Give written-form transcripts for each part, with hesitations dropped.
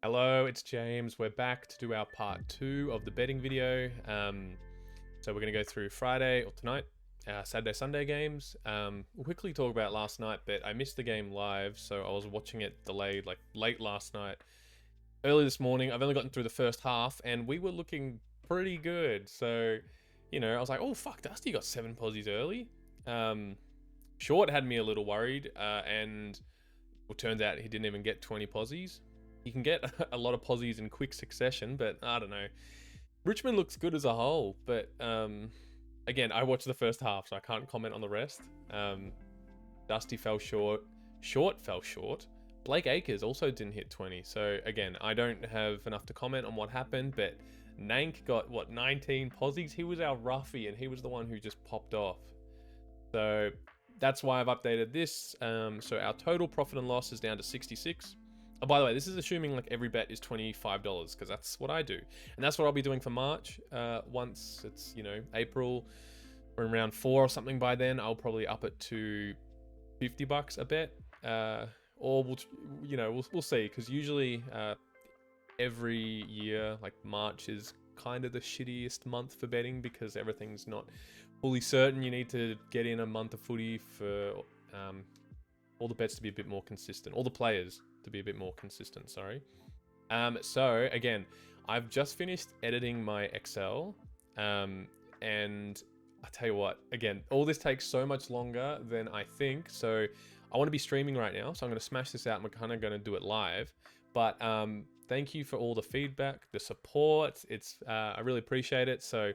Hello, it's James. We're back to do our part 2 of the betting video. So we're going to go through Friday or tonight, Saturday, Sunday games. We'll quickly talk about last night, but I missed the game live, so I was watching it delayed, like late last night. Early this morning, I've only gotten through the first half, and we were looking pretty good. So, I was like, oh fuck, Dusty got 7 posies early. Short had me a little worried, and it turns out he didn't even get 20 posies. You can get a lot of posies in quick succession, but I don't know. Richmond looks good as a whole, but again, I watched the first half, so I can't comment on the rest. Dusty fell short. Short fell short. Blake Acres also didn't hit 20. So again, I don't have enough to comment on what happened, but Nank got, 19 posies? He was our roughie, and he was the one who just popped off. So that's why I've updated this. So our total profit and loss is down to 66. Oh, by the way, this is assuming like every bet is $25 because that's what I do. And that's what I'll be doing for March. Once it's, April, we're in round 4 or something by then, I'll probably up it to $50 a bet. Or we'll see, because usually every year, like March is kind of the shittiest month for betting because everything's not fully certain. You need to get in a month of footy for all the bets to be a bit more consistent. All the players to be a bit more consistent, sorry. So again, I've just finished editing my Excel, and I tell you what, again, all this takes so much longer than I think. So I want to be streaming right now, so I'm going to smash this out and we're kind of going to do it live. But thank you for all the feedback, the support. I really appreciate it. So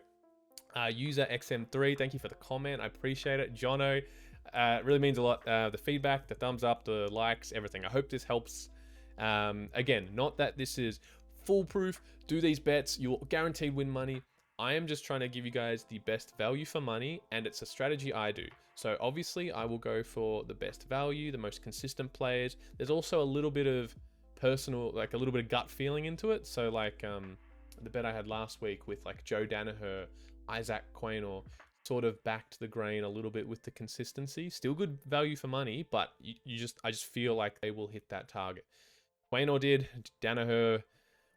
user XM3, thank you for the comment. I appreciate it. Jono, it really means a lot. The feedback, the thumbs up, the likes, everything. I hope this helps. Again, not that this is foolproof. Do these bets, you'll guaranteed win money. I am just trying to give you guys the best value for money, and it's a strategy I do. So obviously I will go for the best value, the most consistent players. There's also a little bit of personal, like a little bit of gut feeling into it. So like the bet I had last week with like Joe Danaher, Isaac Quaynor, sort of back to the grain a little bit with the consistency. Still good value for money, but I just feel like they will hit that target. Quaynor did. Danaher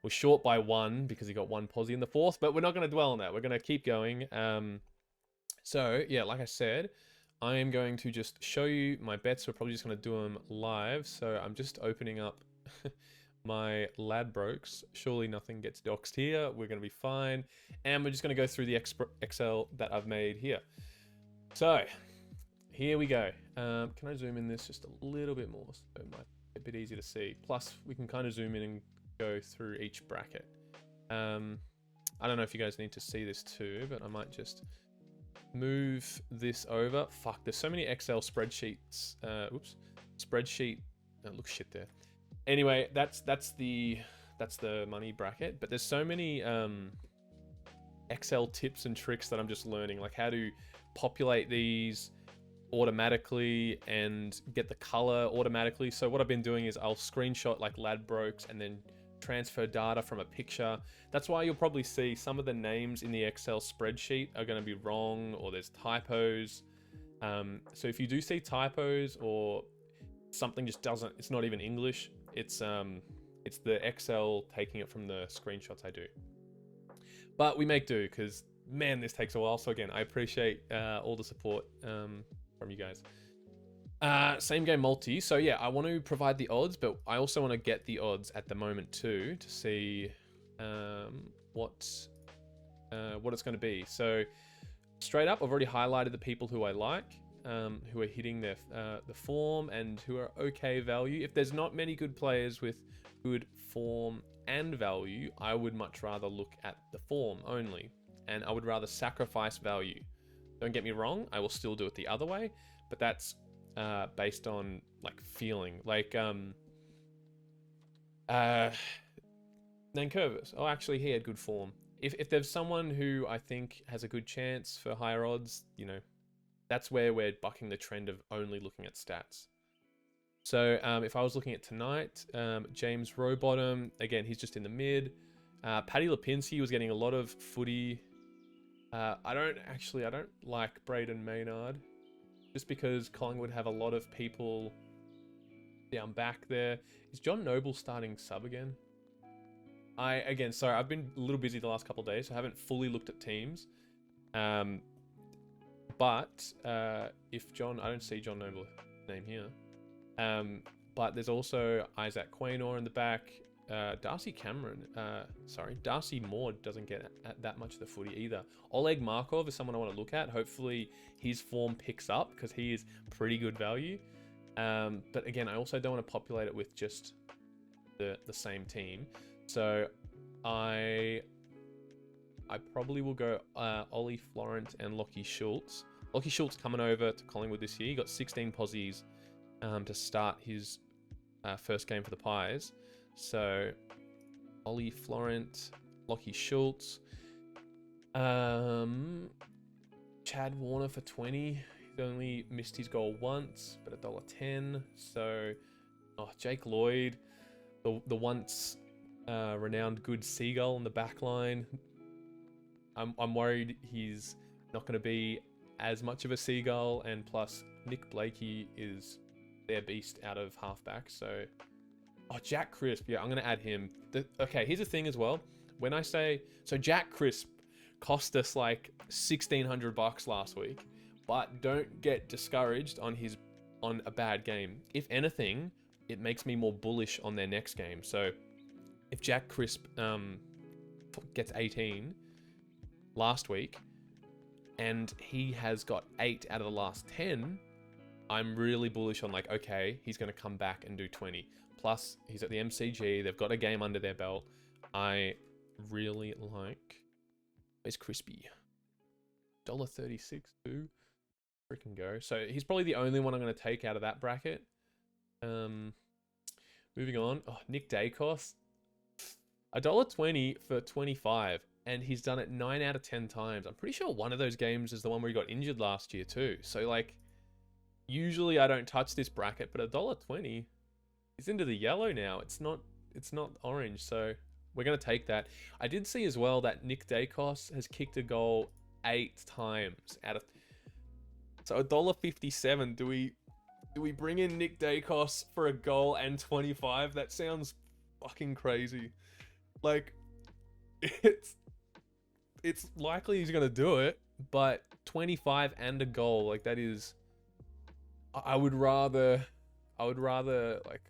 was short by 1 because he got 1 posi in the 4th, but we're not going to dwell on that. We're going to keep going. So yeah, like I said, I am going to just show you my bets. We're probably just going to do them live. So I'm just opening up my Ladbrokes. Surely nothing gets doxed here. We're going to be fine. And we're just going to go through the Excel that I've made here. So here we go. Can I zoom in this just a little bit more so it might be a bit easier to see? Plus we can kind of zoom in and go through each bracket. I don't know if you guys need to see this too, but I might just move this over. Fuck, there's so many Excel spreadsheets. Oops, spreadsheet. That looks shit there. Anyway, that's the money bracket, but there's so many Excel tips and tricks that I'm just learning, like how to populate these automatically and get the color automatically. So what I've been doing is I'll screenshot like Ladbrokes and then transfer data from a picture. That's why you'll probably see some of the names in the Excel spreadsheet are going to be wrong, or there's typos. So if you do see typos or something just doesn't, it's not even English, it's the Excel taking it from the screenshots I do. But we make do, because man, this takes a while. So again, I appreciate all the support from you guys. Same game multi. So yeah, I want to provide the odds, but I also want to get the odds at the moment too, to see what it's going to be. So straight up, I've already highlighted the people who I like, who are hitting their the form and who are okay value. If there's not many good players with good form and value, I would much rather look at the form only, and I would rather sacrifice value. Don't get me wrong, I will still do it the other way, but that's based on like feeling. Like Nankervis, oh actually he had good form. If there's someone who I think has a good chance for higher odds, that's where we're bucking the trend of only looking at stats. So if I was looking at tonight, James Rowbottom, again, he's just in the mid. Paddy Lipinski was getting a lot of footy. I don't like Braden Maynard, just because Collingwood have a lot of people down back there. Is John Noble starting sub again? Again, sorry, I've been a little busy the last couple of days, so I haven't fully looked at teams. But if John, I don't see John Noble's name here. But there's also Isaac Quaynor in the back. Darcy Moore doesn't get that much of the footy either. Oleg Markov is someone I want to look at. Hopefully his form picks up because he is pretty good value. But again, I also don't want to populate it with just the same team. So I probably will go Ollie Florent and Lockie Schultz. Lockie Schultz coming over to Collingwood this year. He got 16 posies to start his first game for the Pies. So Ollie Florent, Lockie Schultz, Chad Warner for 20. He's only missed his goal once, but $1.10. So Jake Lloyd, the once renowned good seagull on the back line. I'm worried he's not going to be as much of a seagull, and plus Nick Blakey is their beast out of halfback. So Jack Crisp, yeah, I'm going to add him. Okay, here's the thing as well. When I say, so Jack Crisp cost us like $1,600 last week, but don't get discouraged on a bad game. If anything, it makes me more bullish on their next game. So if Jack Crisp gets 18 last week, and he has got 8 out of the last 10, I'm really bullish on like, okay, he's going to come back and do 20. Plus, he's at the MCG. They've got a game under their belt. I really like... Where's Crispy? $1.36 too. Freaking go. So he's probably the only one I'm going to take out of that bracket. Moving on. Nick Dacos. $1.20 for 25. And he's done it 9 out of 10 times. I'm pretty sure one of those games is the one where he got injured last year too. So like, usually I don't touch this bracket, but $1.20... It's into the yellow now. It's not orange, so we're going to take that. I did see as well that Nick Dacos has kicked a goal 8 times out of... So $1.57. Do we bring in Nick Dacos for a goal and 25? That sounds fucking crazy. Like, it's likely he's going to do it, but 25 and a goal, like that is... I would rather like...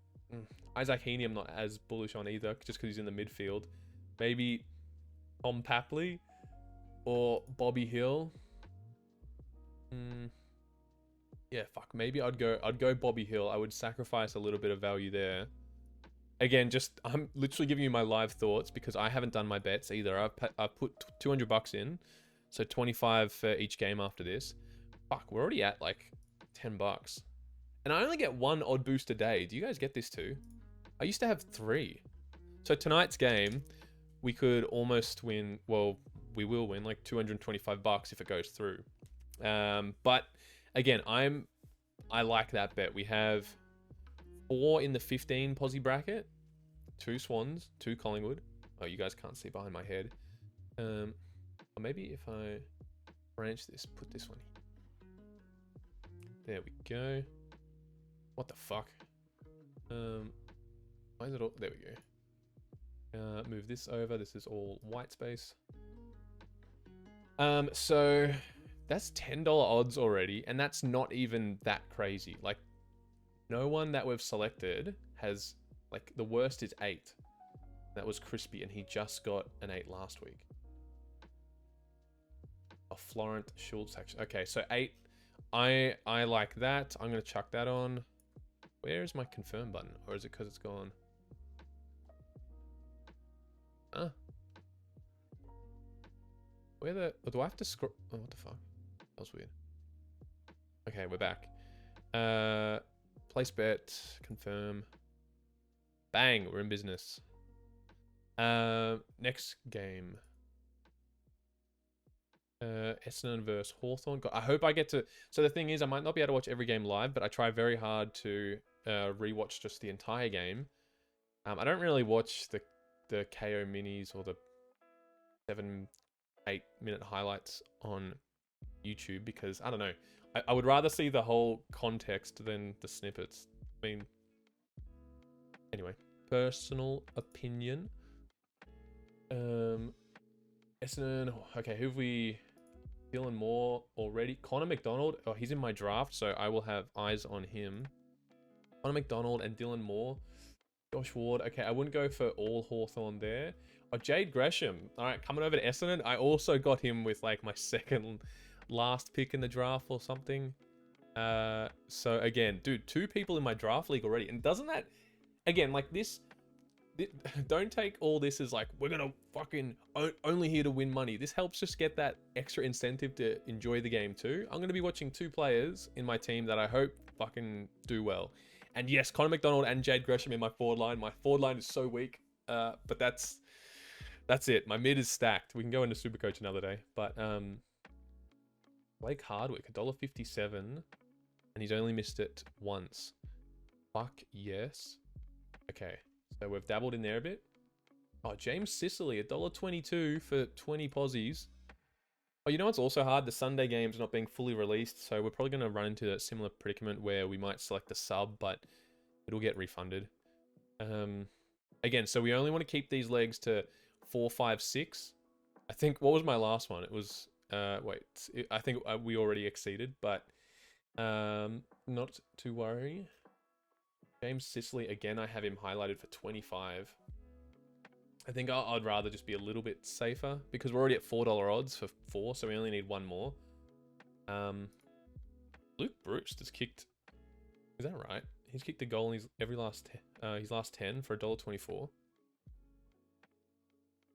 Isaac Heaney I'm not as bullish on either, just because he's in the midfield. Maybe Tom Papley or Bobby Hill. Yeah, fuck. Maybe I'd go Bobby Hill. I would sacrifice a little bit of value there. Again, I'm literally giving you my live thoughts because I haven't done my bets either. I've put $200 in, so 25 for each game after this. Fuck, we're already at like $10. And I only get 1 odd boost a day. Do you guys get this too? I used to have 3. So tonight's game, we could almost win. Well, we will win like $225 if it goes through. But again, I like that bet. We have 4 in the 15 posi bracket, 2 Swans, 2 Collingwood. Oh, you guys can't see behind my head. Or maybe if I branch this, put this one here. There we go. What the fuck? Why is it all... There we go. Move this over. This is all white space. So that's $10 odds already, and that's not even that crazy. Like, no one that we've selected has... Like, the worst is 8. That was Crispy, and he just got an 8 last week. Florent Schultz, actually. Okay, so 8. I like that. I'm going to chuck that on. Where is my confirm button? Or is it because it's gone? Huh? Where the... do I have to scroll? Oh, what the fuck? That was weird. Okay, we're back. Place bet. Confirm. Bang! We're in business. Next game. Essendon versus Hawthorn. God, I hope I get to... So the thing is, I might not be able to watch every game live, but I try very hard to rewatch just the entire game. I don't really watch the KO minis or the 7-8 minute highlights on YouTube because, I don't know, I would rather see the whole context than the snippets. I mean, anyway, personal opinion. Essendon. Okay, who have we? Dylan Moore already. Connor McDonald. Oh, he's in my draft, so I will have eyes on him. Connor McDonald and Dylan Moore. Josh Ward. Okay, I wouldn't go for all Hawthorn there. Oh, Jade Gresham. All right, coming over to Essendon. I also got him with like my second last pick in the draft or something. So again, dude, 2 people in my draft league already. And doesn't that, again, like this, don't take all this as like, we're gonna fucking only here to win money. This helps just get that extra incentive to enjoy the game too. I'm gonna be watching 2 players in my team that I hope fucking do well. And yes, Connor McDonald and Jade Gresham in my forward line. My forward line is so weak, but that's it. My mid is stacked. We can go into Supercoach another day. But Blake Hardwick, $1.57, and he's only missed it once. Fuck yes. Okay, so we've dabbled in there a bit. Oh, James Sicily, $1.22 for 20 posies. Oh, you know what's also hard? The Sunday games not being fully released, so we're probably going to run into a similar predicament where we might select a sub, but it'll get refunded. Again, so we only want to keep these legs to 4, 5, 6. I think, what was my last one? It was, I think we already exceeded, but not to worry. James Sicily, again, I have him highlighted for 25. I think I'd rather just be a little bit safer because we're already at $4 odds for 4, so we only need 1 more. Luke Bruce has kicked. Is that right? He's kicked a goal in his last 10 for $1.24.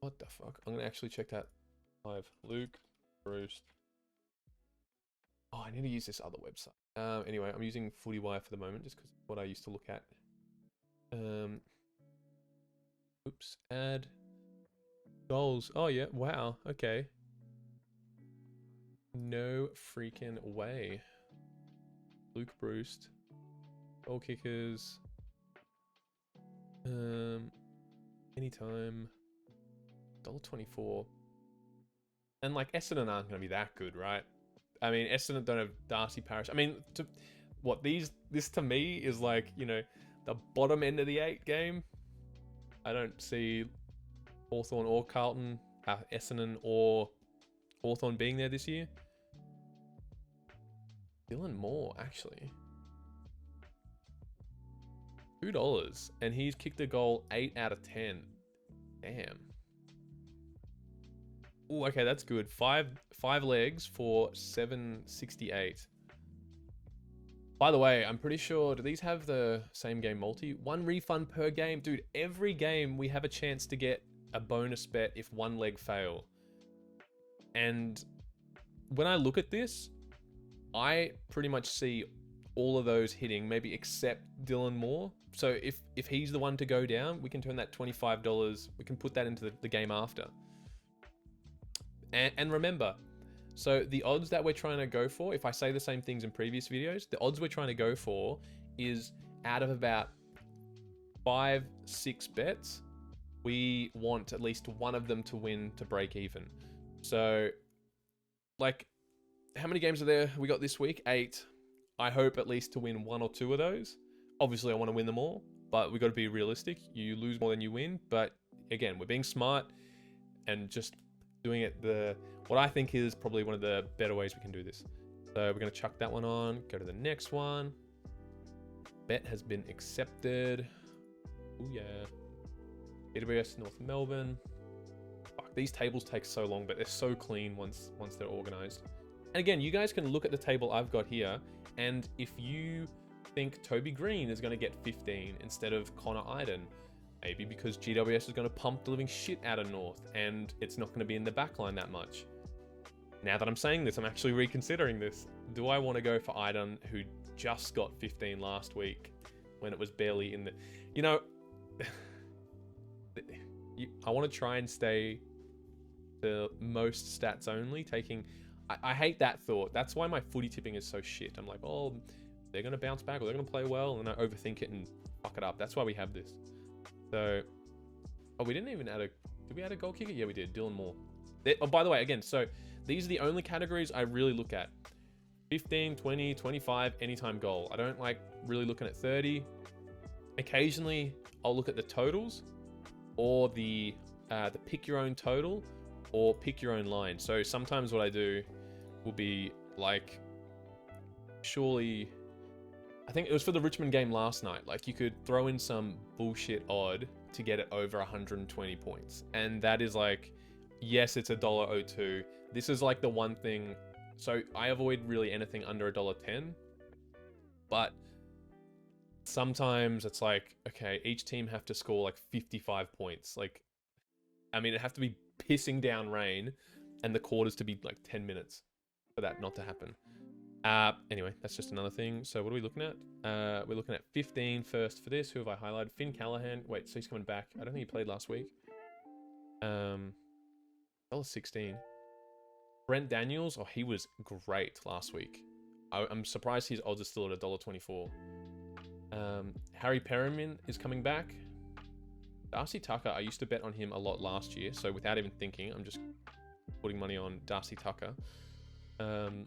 What the fuck? I'm gonna actually check that live. Luke Bruce. Oh, I need to use this other website. Anyway, I'm using FootyWire for the moment just because what I used to look at. Oops, add goals. Oh yeah, wow, okay. No freaking way. Luke Bruce. Goal kickers. Anytime. $1.24. And like Essendon aren't gonna be that good, right? I mean, Essendon don't have Darcy Parish. I mean, this to me is like, you know, the bottom end of the 8 game. I don't see Hawthorn or Carlton, Essendon or Hawthorn being there this year. Dylan Moore, actually. $2, and he's kicked a goal 8 out of 10. Damn. Oh, okay, that's good. Five legs for 768. By the way, I'm pretty sure, do these have the same game multi? 1 refund per game. Dude, every game we have a chance to get a bonus bet if 1 leg fail. And when I look at this, I pretty much see all of those hitting, maybe except Dylan Moore. So if he's the one to go down, we can turn that $25, we can put that into the game after. And remember, so the odds that we're trying to go for, if I say the same things in previous videos, the odds we're trying to go for is out of about 5, 6 bets, we want at least one of them to win to break even. So, like, how many games are there we got this week? 8. I hope at least to win 1 or 2 of those. Obviously, I want to win them all, but we got to be realistic. You lose more than you win. But again, we're being smart and just doing it what I think is probably one of the better ways we can do this. So we're going to chuck that one on, go to the next one. Bet has been accepted. Oh yeah. AWS North Melbourne. Fuck, these tables take so long, but they're so clean once they're organized. And again, you guys can look at the table I've got here, and if you think Toby Green is going to get 15 instead of Connor Iden, maybe because GWS is going to pump the living shit out of North and it's not going to be in the backline that much. Now that I'm saying this, I'm actually reconsidering this. Do I want to go for Iden, who just got 15 last week when it was barely in the... You know, I want to try and stay the most stats only, taking... I hate that thought. That's why my footy tipping is so shit. I'm like, oh, they're going to bounce back or they're going to play well, and I overthink it and fuck it up. That's why we have this. So, oh, we didn't even add did we add a goal kicker? Yeah, we did. Dylan Moore. Oh, by the way, again, so these are the only categories I really look at. 15, 20, 25, anytime goal. I don't like really looking at 30. Occasionally, I'll look at the totals or the the pick your own total or pick your own line. So sometimes what I do will be like, surely, I think it was for the Richmond game last night. Like you could throw in some bullshit odd to get it over 120 points. And that is like, yes, it's $1.02. This is like the one thing. So I avoid really anything under $1.10, but sometimes it's like, okay, each team have to score like 55 points. Like, I mean, it have to be pissing down rain and the quarters to be like 10 minutes for that not to happen. Anyway, that's just another thing. So what are we looking at? We're looking at 15 first for this. Who have I highlighted? Finn Callahan. Wait, so he's coming back. I don't think he played last week. $1.16. Brent Daniels. Oh, he was great last week. I'm surprised his odds are still at $1.24. Harry Perryman is coming back. Darcy Tucker, I used to bet on him a lot last year, so without even thinking, I'm just putting money on Darcy Tucker. Harry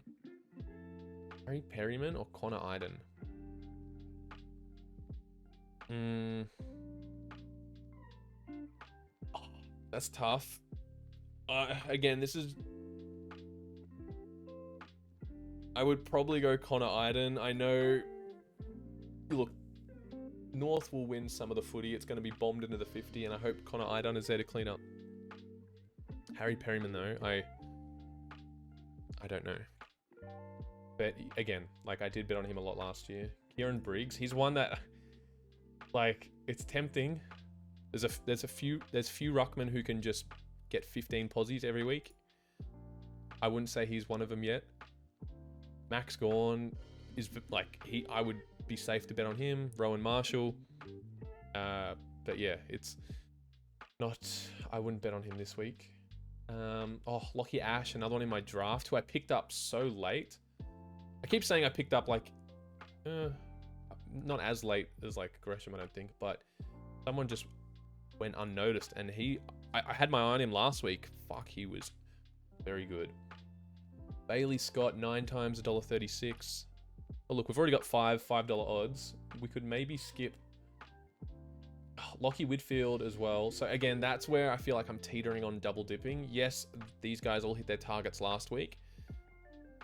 Perryman or Connor Iden? Oh, that's tough. Again, this is... I would probably go Connor Iden. I know... Look, North will win some of the footy. It's going to be bombed into the 50, and I hope Connor Iden is there to clean up. Harry Perryman, though, I don't know. But again, like I did bet on him a lot last year. Kieran Briggs, he's one that, like, it's tempting. There's few ruckmen who can just get 15 posies every week. I wouldn't say he's one of them yet. Max Gawn is like I would be safe to bet on him. Rowan Marshall, but yeah, it's not. I wouldn't bet on him this week. Oh, Lockie Ash, another one in my draft, who I picked up so late. I keep saying I picked up like, not as late as like Gresham, I don't think, but someone just went unnoticed, and I had my eye on him last week. Fuck, he was very good. Bailey Scott, 9 times $1.36. Oh look, we've already got $5 odds. We could maybe skip Lockie Whitfield as well. So again, that's where I feel like I'm teetering on double dipping. Yes, these guys all hit their targets last week.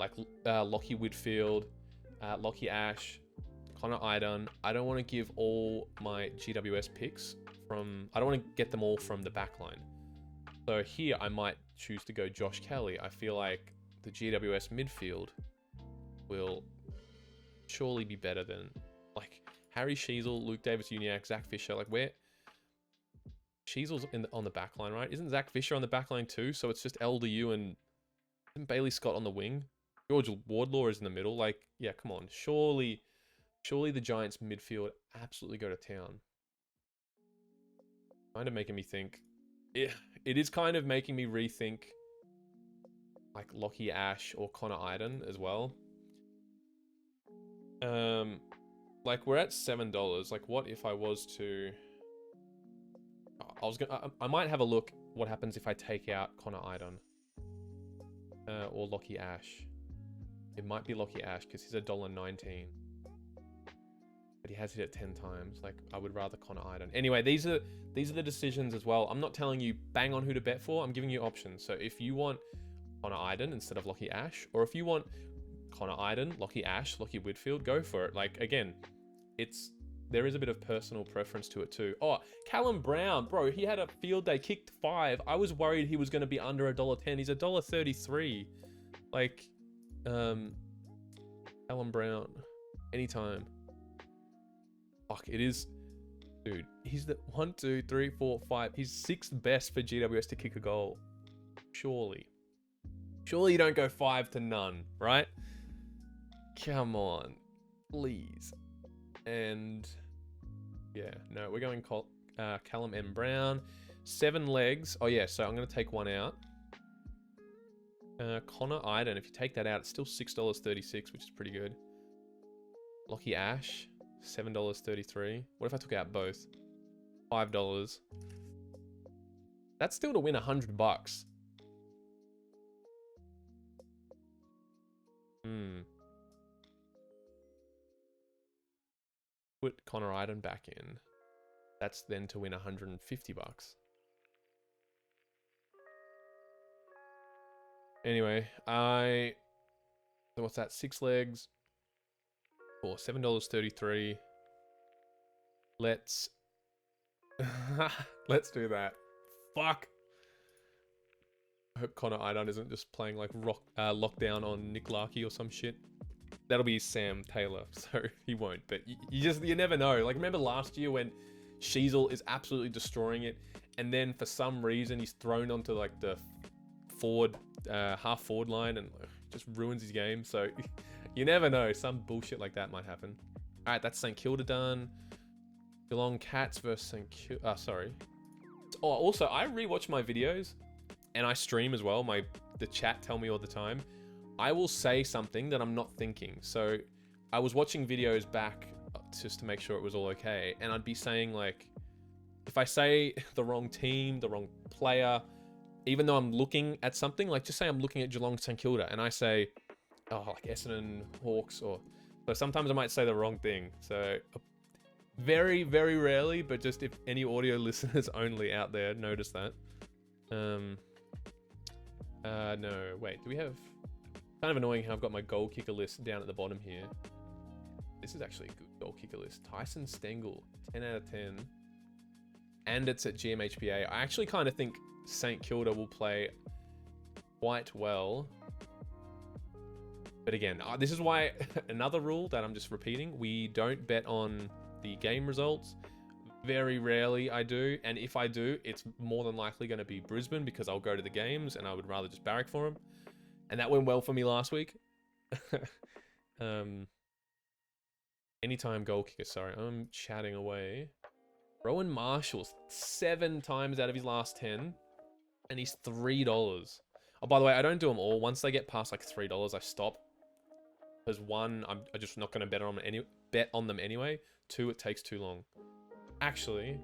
Like Lockie Whitfield, Lockie Ash, Connor Iden. I don't want to give all my GWS picks from... I don't want to get them all from the back line. So here I might choose to go Josh Kelly. I feel like the GWS midfield will surely be better than like Harry Sheasel, Luke Davis-Uniacke, Zach Fisher. Like where Sheasel's on the back line, right? Isn't Zach Fisher on the back line too? So it's just LDU and Bailey Scott on the wing. George Wardlaw is in the middle. Like, yeah, come on. Surely the Giants midfield absolutely go to town. Kind of making me think. It is kind of making me rethink like Lockie Ash or Connor Iden as well. Like we're at $7. Like what if I was to... I might have a look what happens if I take out Connor Iden. Or Lockie Ash. It might be Lockie Ash because he's $1.19. But he has hit it 10 times. Like I would rather Connor Iden. Anyway, these are the decisions as well. I'm not telling you bang on who to bet for. I'm giving you options. So if you want Connor Iden instead of Lockie Ash, or if you want Connor Iden, Lockie Ash, Lockie Whitfield, go for it. Like again, there is a bit of personal preference to it too. Oh, Callum Brown, bro, he had a field day, kicked 5. I was worried he was going to be under $1.10. He's $1.33. Like, Callum Brown, anytime. Fuck, it is, dude. He's the 1, 2, 3, 4, 5. He's 6th best for GWS to kick a goal. Surely you don't go 5 to none, right? Come on, please. And yeah, no, we're going Callum M. Brown. 7 legs. Oh yeah, so I'm going to take one out. Connor Iden, if you take that out, it's still $6.36, which is pretty good. Lockie Ash, $7.33. What if I took out both? $5. That's still to win $100. Put Connor Iden back in. That's then to win $150. Anyway, so what's that? 6 legs for $7.33. Let's let's do that. Fuck. I hope Connor Idon isn't just playing like lockdown on Nick Larkey or some shit. That'll be Sam Taylor, so he won't. But you never know. Like, remember last year when Sheasel is absolutely destroying it, and then for some reason he's thrown onto like the half forward line and just ruins his game. So you never know. Some bullshit like that might happen. All right, that's St Kilda done. Geelong Cats versus St Kilda. Sorry. Oh, also I rewatch my videos, and I stream as well. The chat tell me all the time. I will say something that I'm not thinking. So I was watching videos back just to make sure it was all okay, and I'd be saying like, if I say the wrong team, the wrong player, even though I'm looking at something, like just say I'm looking at Geelong St Kilda, and I say, oh, like Essendon Hawks, or so sometimes I might say the wrong thing. So very, very rarely, but just if any audio listeners only out there notice that. No, wait, do we have... Kind of annoying how I've got my goal kicker list down at the bottom here. This is actually a good goal kicker list. Tyson Stengel, 10 out of 10. And it's at GMHBA. I actually kind of think St Kilda will play quite well. But again, this is why another rule that I'm just repeating. We don't bet on the game results. Very rarely I do. And if I do, it's more than likely going to be Brisbane because I'll go to the games and I would rather just barrack for them. And that went well for me last week. Anytime goal kicker, sorry. I'm chatting away. Rowan Marshall's 7 times out of his last 10. And he's $3. Oh, by the way, I don't do them all. Once they get past like $3, I stop. Because 1, I'm just not going to bet on them anyway. 2, it takes too long. Actually,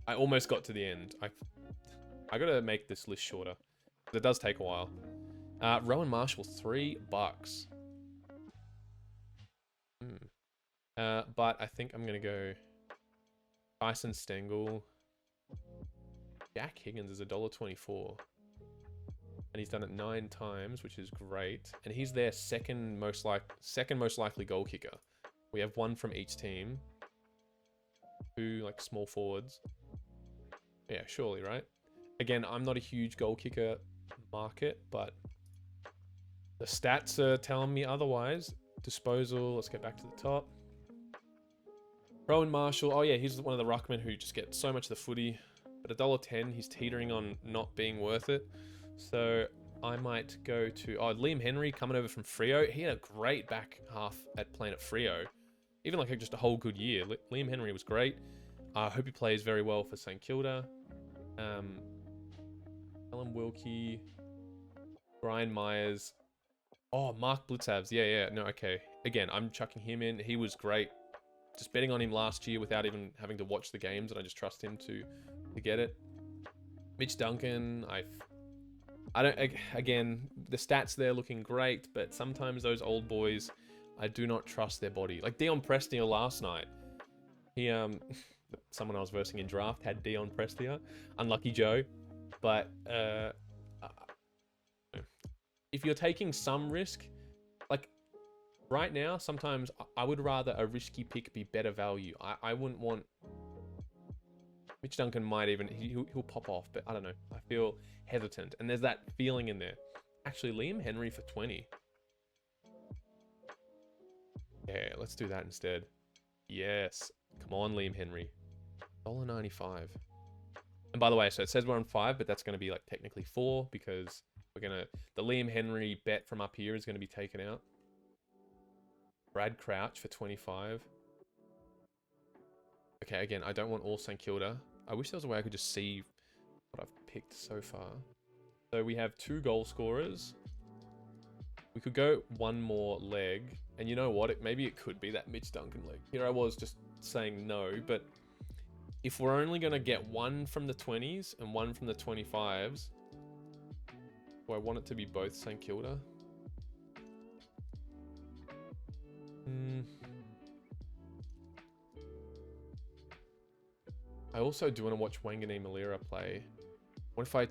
I almost got to the end. I got to make this list shorter. It does take a while. Rowan Marshall, $3. But I think I'm going to go Tyson Stengel. Jack Higgins is $1.24. And he's done it 9 times, which is great. And he's their second most likely goal kicker. We have 1 from each team. 2 like small forwards. Yeah, surely, right? Again, I'm not a huge goal kicker market, but the stats are telling me otherwise. Disposal, let's get back to the top. Rowan Marshall, oh yeah, he's one of the ruckmen who just get so much of the footy. But $1.10, he's teetering on not being worth it. So I might go to... Oh, Liam Henry coming over from Freo. He had a great back half at playing at Freo. Even like just a whole good year. Liam Henry was great. I hope he plays very well for St Kilda. Alan Wilkie. Brian Myers. Oh, Mark Blitzavs. Yeah. No, okay. Again, I'm chucking him in. He was great. Just betting on him last year without even having to watch the games, and I just trust him to get it. Mitch Duncan. Again, the stats there looking great, but sometimes those old boys, I do not trust their body. Like Dion Prestia last night. He, someone I was versing in draft had Dion Prestia. Unlucky Joe. But, if you're taking some risk, like right now, sometimes I would rather a risky pick be better value. I wouldn't want... Mitch Duncan might even... He'll pop off, but I don't know. I feel hesitant. And there's that feeling in there. Actually, Liam Henry for 20. Yeah, let's do that instead. Yes. Come on, Liam Henry. $1.95. And by the way, so it says we're on 5, but that's going to be like technically 4 because we're going to... The Liam Henry bet from up here is going to be taken out. Brad Crouch for 25. Okay, again, I don't want all St Kilda. I wish there was a way I could just see what I've picked so far. So we have 2 goal scorers. We could go 1 more leg. And you know what? Maybe it could be that Mitch Duncan leg. Here I was just saying no, but if we're only going to get 1 from the 20s and 1 from the 25s, do I want it to be both St Kilda? I also do want to watch Wangani Malira play. What if I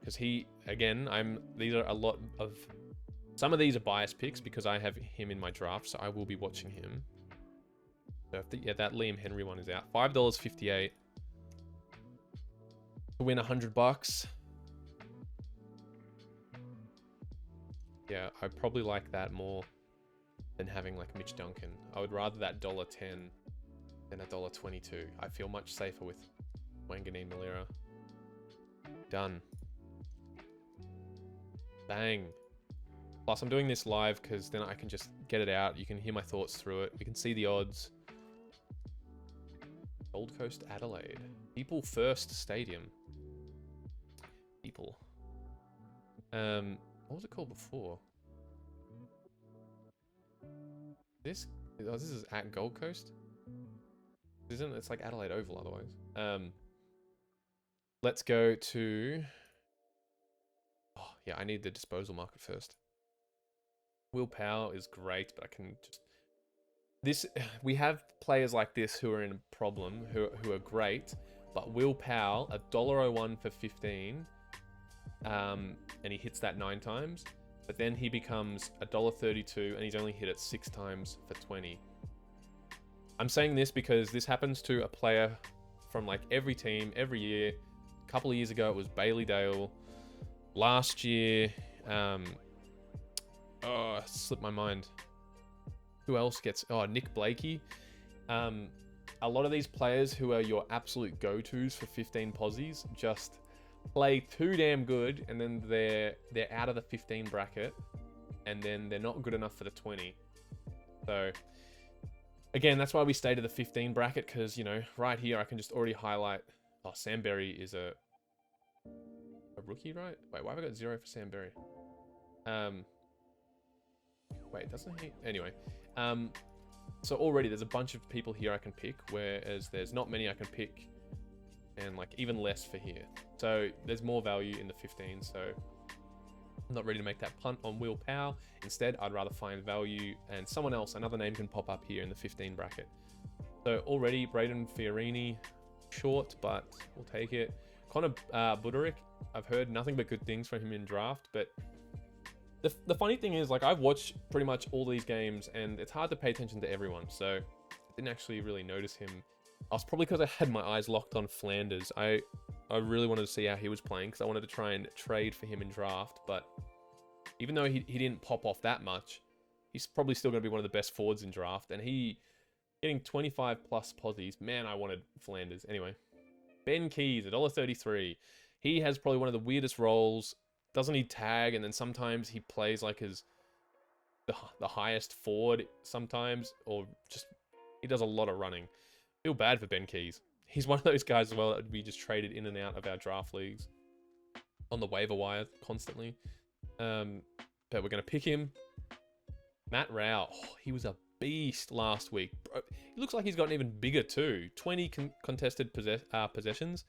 because these are a lot of, some of these are biased picks because I have him in my draft, so I will be watching him. So yeah, that Liam Henry one is out. $5.58 to win $100. Yeah, I probably like that more than having like Mitch Duncan. I would rather that $1.10 than $1.22. I feel much safer with Wanganeen Malira. Done. Bang. Plus, I'm doing this live because then I can just get it out. You can hear my thoughts through it. We can see the odds. Gold Coast, Adelaide. People First Stadium. People. What was it called before? This is at Gold Coast? Isn't it? It's like Adelaide Oval otherwise. Let's go to... Oh, yeah, I need the disposal market first. Will Powell is great, but I can just... we have players like this who are in a problem, who are great, but Will Powell, $1.01 for 15, and he hits that 9 times, but then he becomes $1.32, and he's only hit it 6 times for 20. I'm saying this because this happens to a player from like every team, every year. A couple of years ago, it was Bailey Dale. Last year, slipped my mind. Who else gets... Oh, Nick Blakey. A lot of these players who are your absolute go-tos for 15 posies just play too damn good, and then they're out of the 15 bracket, and then they're not good enough for the 20. So, again, that's why we stay to the 15 bracket, because, you know, right here I can just already highlight... Oh, Sam Berry is a rookie, right? Wait, why have I got 0 for Sam Berry? Wait, doesn't he? Anyway, so already there's a bunch of people here I can pick, whereas there's not many I can pick, and like even less for here. So there's more value in the 15, so I'm not ready to make that punt on Will Powell. Instead, I'd rather find value, and someone else, another name can pop up here in the 15 bracket. So already, Braden Fiorini, short, but we'll take it. Connor Buderick, I've heard nothing but good things from him in draft, but the funny thing is, like, I've watched pretty much all these games, and it's hard to pay attention to everyone, so I didn't actually really notice him. I was probably because I had my eyes locked on Flanders. I really wanted to see how he was playing, because I wanted to try and trade for him in draft, but even though he didn't pop off that much, he's probably still going to be one of the best forwards in draft, and he getting 25 plus posies. Man, I wanted Flanders. Anyway, Ben Keys, $1.33. He has probably one of the weirdest roles. Doesn't he tag, and then sometimes he plays like the highest forward sometimes, or just he does a lot of running. Feel bad for Ben Keys. He's one of those guys as well that would be just traded in and out of our draft leagues on the waiver wire constantly. But we're going to pick him. Matt Rao. Oh, he was a beast last week. Bro, he looks like he's gotten even bigger too. 20 contested possessions.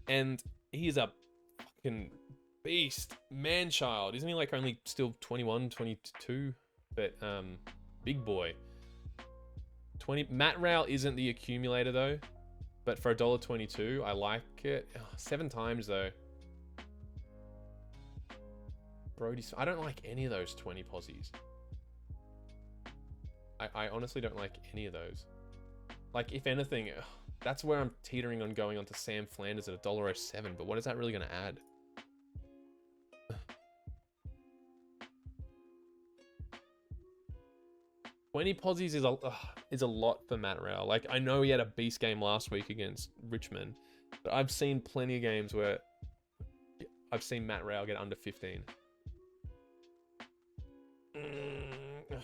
And he is a fucking beast. Man-child. Isn't he like only still 21, 22? But, big boy. 20. Matt Rao isn't the accumulator though. But for $1.22, I like it. 7 times though. Brody, I don't like any of those 20 posies. I honestly don't like any of those. Like, if anything, that's where I'm teetering on going onto Sam Flanders at $1.07. But what is that really going to add? $20 posies is a lot for Matt Rao. Like, I know he had a beast game last week against Richmond, but I've seen plenty of games where I've seen Matt Rao get under 15.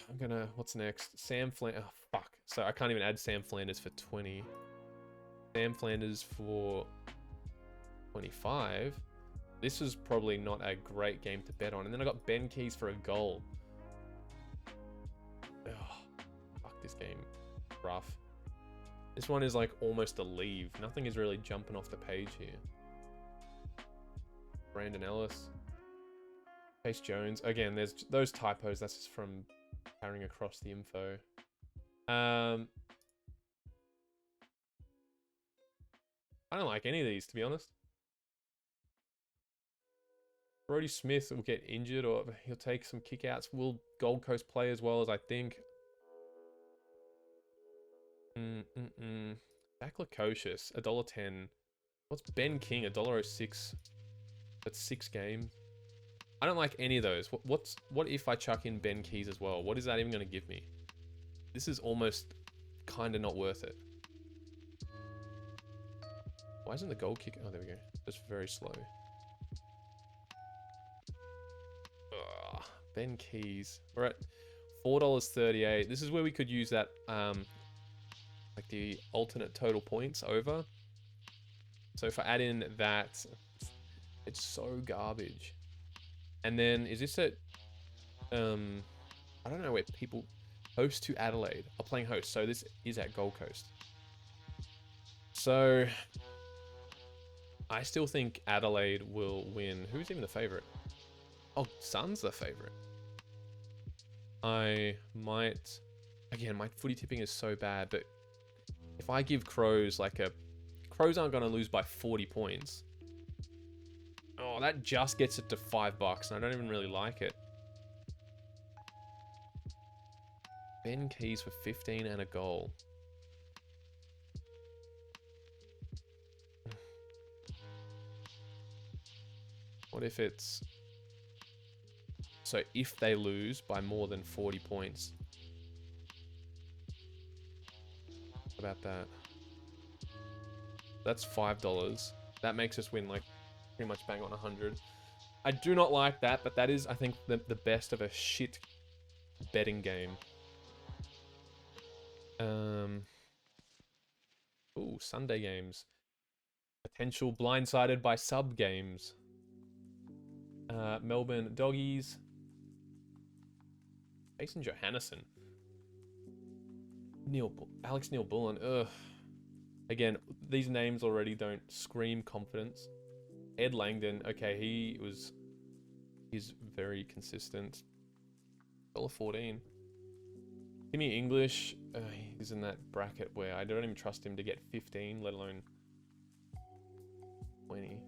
I'm gonna... What's next? Sam Flanders... Oh, fuck. So I can't even add Sam Flanders for 20. Sam Flanders for 25. This is probably not a great game to bet on. And then I got Ben Keys for a goal. Ugh, fuck, this game. Rough. This one is like almost a leave. Nothing is really jumping off the page here. Brandon Ellis. Chase Jones. Again, there's those typos. That's just from carrying across the info. I don't like any of these, to be honest. Brody Smith will get injured or he'll take some kickouts. Will Gold Coast play as well as I think? Back Lacocious, $1.10. What's Ben King, $1.06? That's 6 games. I don't like any of those. What if I chuck in Ben Keys as well? What is that even going to give me? This is almost kind of not worth it. Why isn't the goal kick? Oh, there we go. Just very slow. Ugh, Ben Keys. We're at $4.38. This is where we could use that, like the alternate total points over. So if I add in that, it's so garbage. And then is this at, I don't know where people, host to Adelaide are playing host. So this is at Gold Coast. So I still think Adelaide will win. Who's even the favorite? Oh, Sun's the favorite. I might, again, my footy tipping is so bad, but if I give Crows like Crows aren't going to lose by 40 points. Oh, that just gets it to $5, and I don't even really like it. Ben Keys for 15 and a goal. What if it's... So if they lose by more than 40 points. What about that? That's $5. That makes us win like pretty much bang on 100. I do not like that, but that is, I think, the best of a shit betting game. Ooh, Sunday games. Potential blindsided by sub games. Melbourne Doggies. Jason Johannesson. Alex Neil-Bullen. Ugh. Again, these names already don't scream confidence. Ed Langdon. Okay, he's very consistent. $1.14. Timmy English. He's in that bracket where I don't even trust him to get 15, let alone 20.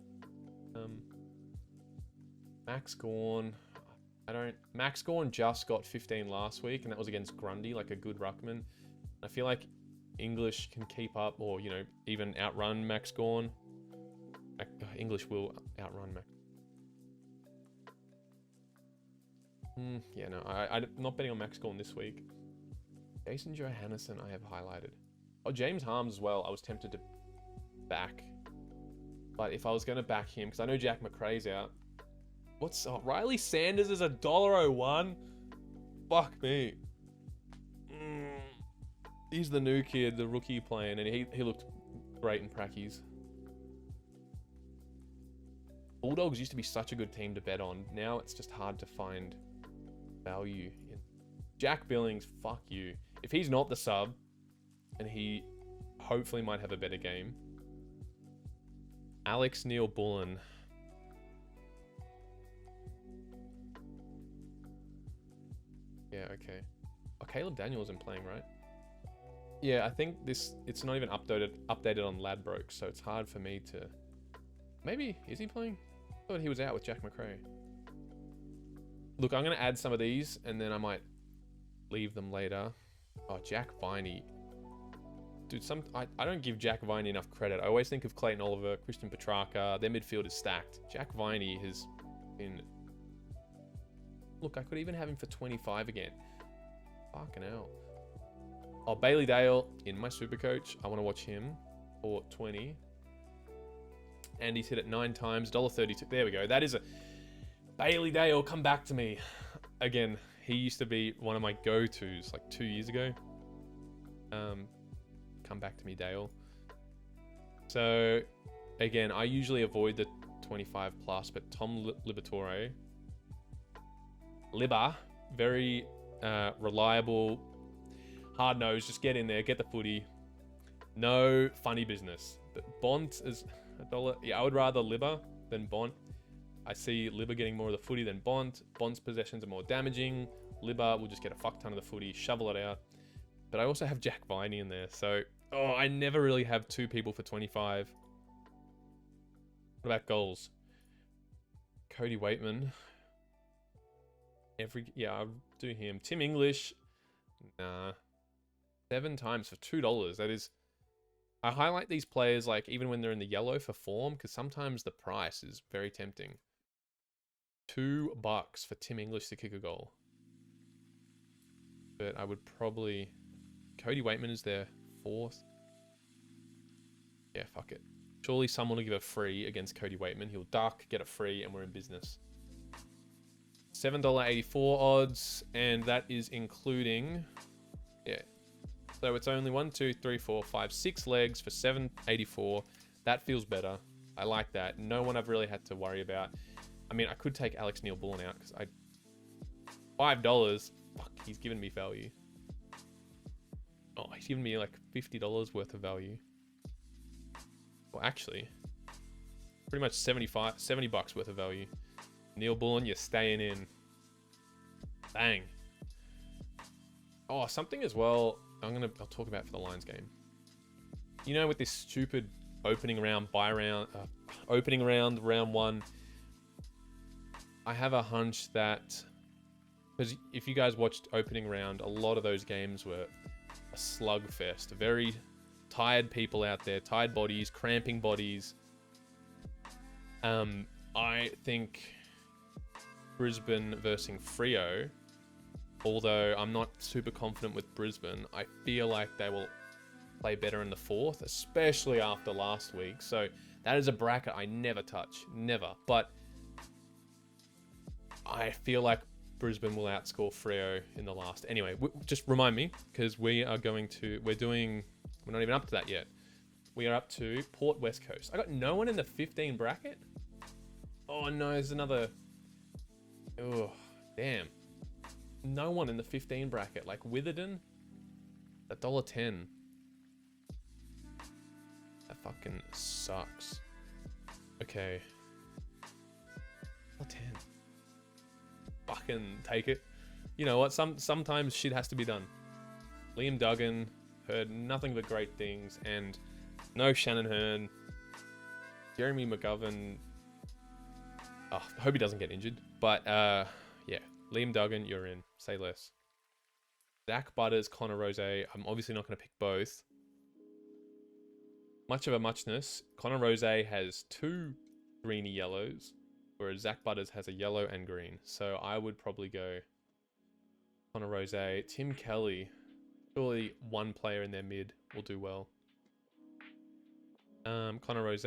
Max Gawn. Max Gawn just got 15 last week, and that was against Grundy, like a good ruckman. I feel like English can keep up, or, you know, even outrun Max Gawn. English will outrun Max. Yeah, no, I'm not betting on Max Gawn this week. Jason Johannesson I have highlighted. Oh, James Harms as well. I was tempted to back. But if I was going to back him, because I know Jack McRae's out. Riley Sanders is $1.01? Fuck me. He's the new kid, the rookie playing, and he looked great in prackies. Bulldogs used to be such a good team to bet on. Now it's just hard to find value in. Jack Billings, fuck you. If he's not the sub, and he hopefully might have a better game. Alex Neil-Bullen. Yeah, okay. Oh, Caleb Daniels isn't playing, right? Yeah, I think it's not even updated on Ladbroke, so it's hard for me to... Maybe, is he playing? I thought he was out with Jack McRae. Look, I'm going to add some of these, and then I might leave them later. Oh, Jack Viney. Dude, I don't give Jack Viney enough credit. I always think of Clayton Oliver, Christian Petrarca. Their midfield is stacked. Jack Viney has been... Look, I could even have him for 25 again. Fucking hell. Oh, Bailey Dale in my super coach. I want to watch him for 20. And he's hit it 9 times. $1.32. There we go. That is a... Bailey Dale, come back to me. Again, he used to be one of my go-tos like 2 years ago. Come back to me, Dale. So, again, I usually avoid the 25 plus, but Tom Liberatore... Libba, very reliable, hard nose. Just get in there, get the footy. No funny business. But Bont is $1. Yeah, I would rather Libba than Bont. I see Libba getting more of the footy than Bont. Bont's possessions are more damaging. Libba will just get a fuck ton of the footy, shovel it out. But I also have Jack Viney in there, so I never really have 2 people for 25. What about goals? Cody Waitman. Yeah, I'll do him. Tim English. Nah. 7 times for $2. That is... I highlight these players like even when they're in the yellow for form because sometimes the price is very tempting. $2 for Tim English to kick a goal. But I would probably... Cody Waitman is their 4th. Yeah, fuck it. Surely someone will give a free against Cody Waitman. He'll duck, get a free, and we're in business. $7.84 odds, and that is including... Yeah. So it's only 1, 2, 3, 4, 5, 6 legs for $7.84. That feels better. I like that. No one I've really had to worry about. I mean, I could take Alex Neil-Bullen out because $5. Fuck, he's given me value. Oh, he's given me like $50 worth of value. Well, actually, pretty much $70 worth of value. Neil-Bullen, you're staying in. Bang. Oh, something as well. I'll talk about for the Lions game. You know, with this stupid opening round, round 1. I have a hunch that, because if you guys watched opening round, a lot of those games were a slugfest. Very tired people out there, tired bodies, cramping bodies. I think Brisbane versus Freo, although I'm not super confident with Brisbane, I feel like they will play better in the 4th, especially after last week. So that is a bracket I never touch, never. But I feel like Brisbane will outscore Freo in the last. Anyway, just remind me, because we're not even up to that yet. We are up to Port West Coast. I got no one in the 15 bracket? Oh no, there's another... Oh, damn. No one in the 15 bracket. Like Witherden, $1.10. That fucking sucks. Okay. $1.10. Fucking take it. You know what? Sometimes shit has to be done. Liam Duggan, heard nothing but great things, and no Shannon Hearn. Jeremy McGovern. Oh, I hope he doesn't get injured. But yeah, Liam Duggan, you're in. Say less. Zach Butters, Connor Rose. I'm obviously not going to pick both. Much of a muchness. Connor Rose has 2 greeny yellows, whereas Zach Butters has a yellow and green. So I would probably go Connor Rose. Tim Kelly. Surely one player in their mid will do well. Connor Rose.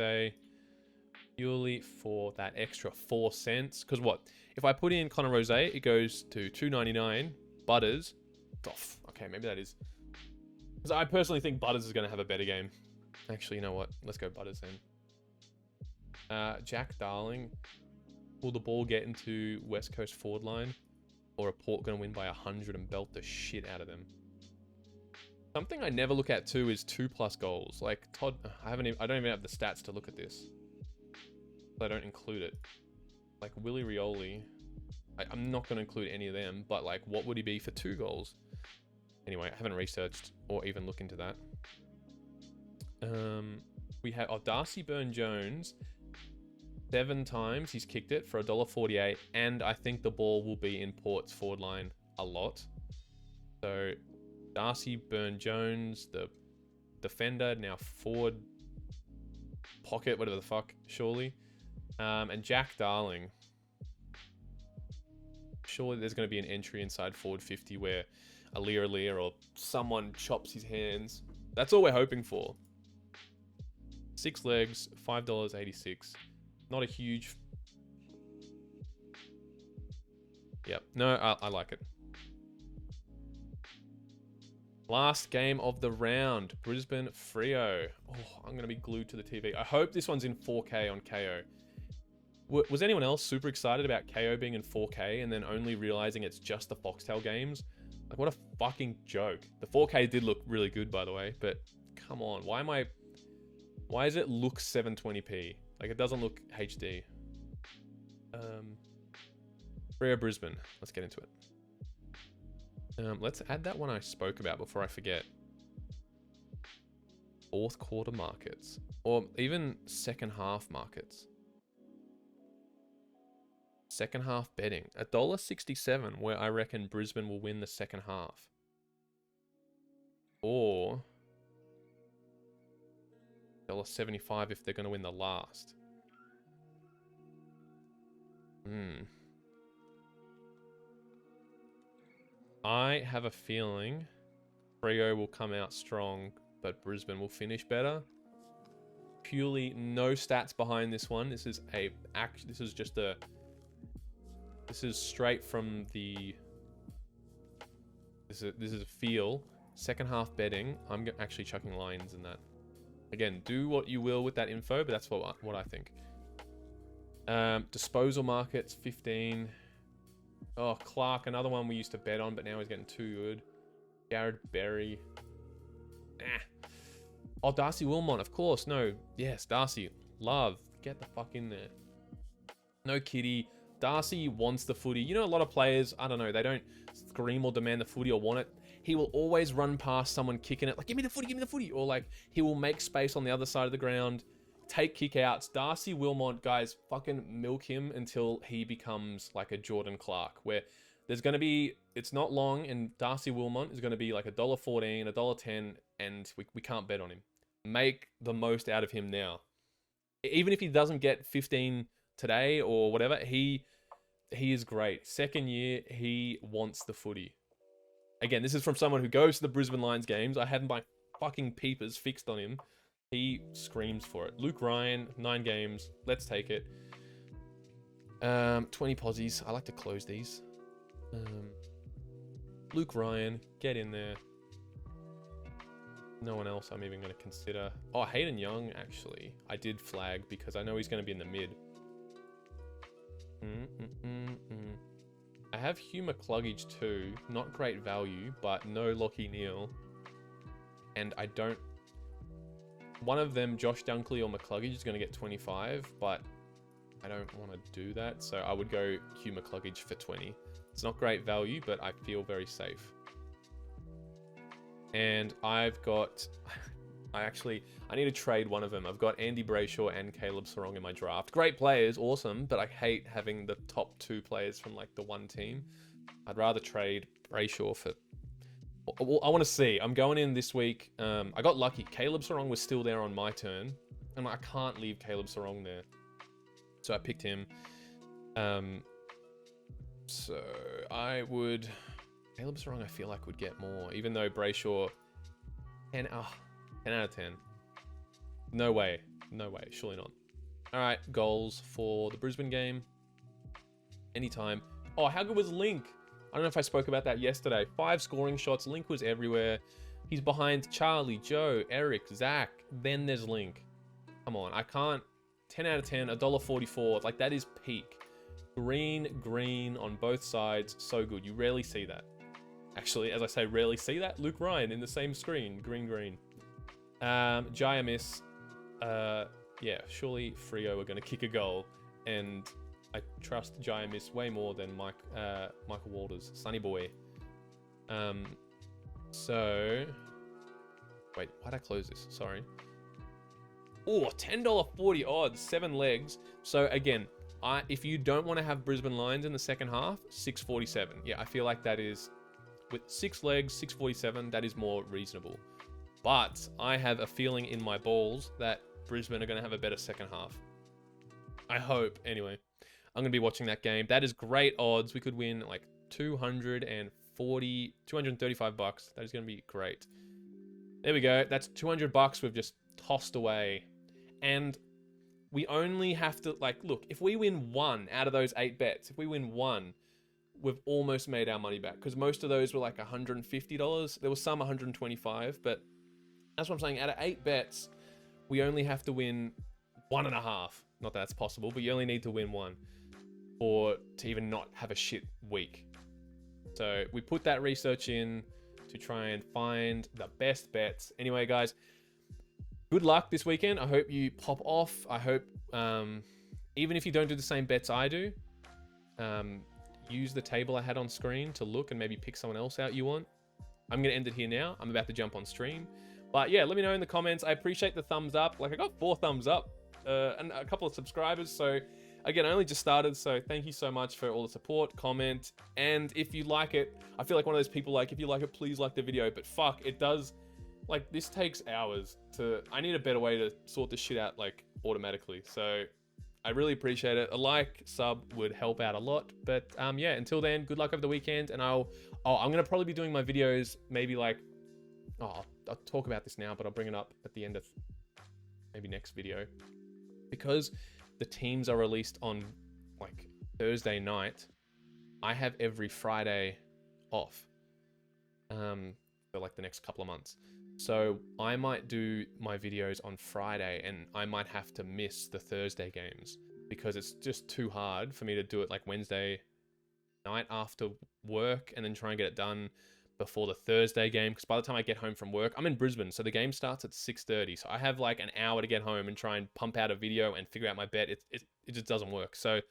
Purely for that extra 4 cents. Because what? If I put in Connor Rose, it goes to $2.99. Butters. Oh, okay, maybe that is. Because I personally think Butters is going to have a better game. Actually, you know what? Let's go Butters then. Jack Darling. Will the ball get into West Coast forward line? Or are Port going to win by 100 and belt the shit out of them? Something I never look at too is 2+ goals. Like Todd, I don't even have the stats to look at this. I don't include it. Like Willie Rioli, I'm not going to include any of them, but like what would he be for 2 goals? Anyway, I haven't researched or even looked into that. We have Darcy Byrne-Jones. 7 times he's kicked it for $1.48, and I think the ball will be in Port's forward line a lot. So Darcy Byrne-Jones, the defender, now forward pocket, whatever the fuck, surely. And Jack Darling. Surely there's going to be an entry inside forward 50 where Alir or someone chops his hands. That's all we're hoping for. 6 legs, $5.86. Not a huge... Yep. No, I like it. Last game of the round. Brisbane Freo. Oh, I'm going to be glued to the TV. I hope this one's in 4K on KO. Was anyone else super excited about KO being in 4K and then only realizing it's just the Foxtel games? Like, what a fucking joke. The 4K did look really good, by the way, but come on. Why does it look 720p? Like, it doesn't look HD. Freo Brisbane. Let's get into it. Let's add that one I spoke about before I forget. 4th quarter markets. Or even second half markets. Second half betting. $1.67, where I reckon Brisbane will win the second half. Or $1.75 if they're going to win the last. I have a feeling Freo will come out strong, but Brisbane will finish better. Purely no stats behind this one. This is straight from the. This is a feel. Second half betting. I'm actually chucking lines in that. Again, do what you will with that info, but that's what I think. Disposal markets 15. Oh, Clark, another one we used to bet on, but now he's getting too good. Jared Berry. Oh, Darcy Wilmot, of course. No, yes, Darcy. Love. Get the fuck in there. No kitty. Darcy wants the footy. You know, a lot of players, I don't know, they don't scream or demand the footy or want it. He will always run past someone kicking it, like, give me the footy, give me the footy. Or like, he will make space on the other side of the ground, take kick outs. Darcy Wilmot, guys, fucking milk him until he becomes like a Jordan Clark, where there's going to be, it's not long, and Darcy Wilmot is going to be like $1.14, $1.10, and we can't bet on him. Make the most out of him now. Even if he doesn't get 15 today or whatever, he is great. Second year, he wants the footy. Again, this is from someone who goes to the Brisbane Lions games. I had my fucking peepers fixed on him. He screams for it. Luke Ryan, 9 games. Let's take it. 20 posies. I like to close these. Luke Ryan, get in there. No one else I'm even going to consider. Oh, Hayden Young, actually. I did flag because I know he's going to be in the mid. I have Hugh McCluggage too. Not great value, but no Lockie Neal. And I don't... One of them, Josh Dunkley or McCluggage, is going to get 25, but I don't want to do that. So I would go Hugh McCluggage for 20. It's not great value, but I feel very safe. And I've got... I need to trade one of them. I've got Andy Brayshaw and Caleb Sarong in my draft. Great players, awesome, but I hate having the top 2 players from like the one team. I'd rather trade Brayshaw for... Well, I want to see. I'm going in this week. I got lucky. Caleb Sarong was still there on my turn. And I can't leave Caleb Sarong there. So I picked him. So I would... Caleb Sarong I feel like would get more. Even though Brayshaw... 10 out of 10. No way. No way. Surely not. All right. Goals for the Brisbane game. Anytime. Oh, how good was Link? I don't know if I spoke about that yesterday. 5 scoring shots. Link was everywhere. He's behind Charlie, Joe, Eric, Zach. Then there's Link. Come on. I can't. 10 out of 10. $1.44. Like, that is peak. Green on both sides. So good. You rarely see that. Actually, as I say, rarely see that. Luke Ryan in the same screen. Green. Jaya miss. Yeah, surely Freo are going to kick a goal, and I trust Jaya miss way more than Michael Walters, Sonny boy. So wait, why'd I close this? Sorry. Oh, $10.40 odds, 7 legs. So again, if you don't want to have Brisbane Lions in the second half, $6.47. Yeah, I feel like that is, with 6 legs, $6.47. That is more reasonable. But I have a feeling in my balls that Brisbane are going to have a better second half. I hope. Anyway, I'm going to be watching that game. That is great odds. We could win like $235. That is going to be great. There we go. That's $200 we've just tossed away. And we only have to, like, look, if we win 1 out of those 8 bets, if we win 1, we've almost made our money back. Because most of those were like $150. There was some $125, but that's what I'm saying. Out of 8 bets, we only have to win 1.5. Not that that's possible, but you only need to win 1 or to even not have a shit week. So we put that research in to try and find the best bets. Anyway, guys, good luck this weekend. I hope you pop off. I hope, even if you don't do the same bets I do, use the table I had on screen to look and maybe pick someone else out you want. I'm going to end it here now. I'm about to jump on stream. But yeah, let me know in the comments. I appreciate the thumbs up. Like, I got 4 thumbs up and a couple of subscribers. So again, I only just started, so thank you so much for all the support, comment, and if you like it, I feel like one of those people, like, if you like it, please like the video, but fuck, it does, like, this takes hours to, I need a better way to sort this shit out, like, automatically, so I really appreciate it. A like, sub would help out a lot, but yeah, until then, good luck over the weekend, and I'm gonna probably be doing my videos, maybe like, I'll talk about this now, but I'll bring it up at the end of maybe next video, because the teams are released on like Thursday night. I have every Friday off for like the next couple of months, so I might do my videos on Friday, and I might have to miss the Thursday games because it's just too hard for me to do it like Wednesday night after work and then try and get it done before the Thursday game, because by the time I get home from work, I'm in Brisbane, so the game starts at 6:30, so I have like an hour to get home and try and pump out a video and figure out my bet. It just doesn't work. So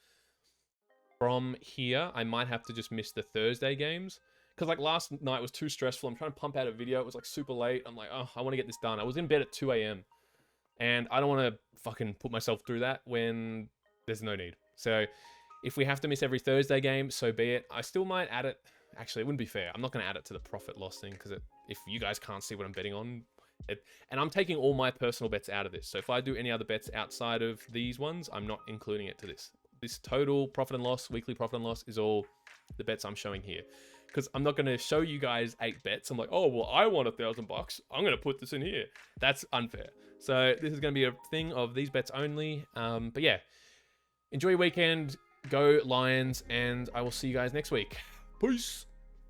from here, I might have to just miss the Thursday games, because like last night was too stressful. I'm trying to pump out a video. It was like super late. I'm like, oh, I want to get this done. I was in bed at 2 a.m. and I don't want to fucking put myself through that when there's no need. So if we have to miss every Thursday game, so be it. I still might add it. Actually, it wouldn't be fair. I'm not going to add it to the profit loss thing, because if you guys can't see what I'm betting on, and I'm taking all my personal bets out of this. So if I do any other bets outside of these ones, I'm not including it to this. This total profit and loss, weekly profit and loss, is all the bets I'm showing here. Because I'm not going to show you guys 8 bets. I'm like, oh, well, I won $1,000. I'm going to put this in here. That's unfair. So this is going to be a thing of these bets only. But yeah, enjoy your weekend. Go Lions, and I will see you guys next week. Peace.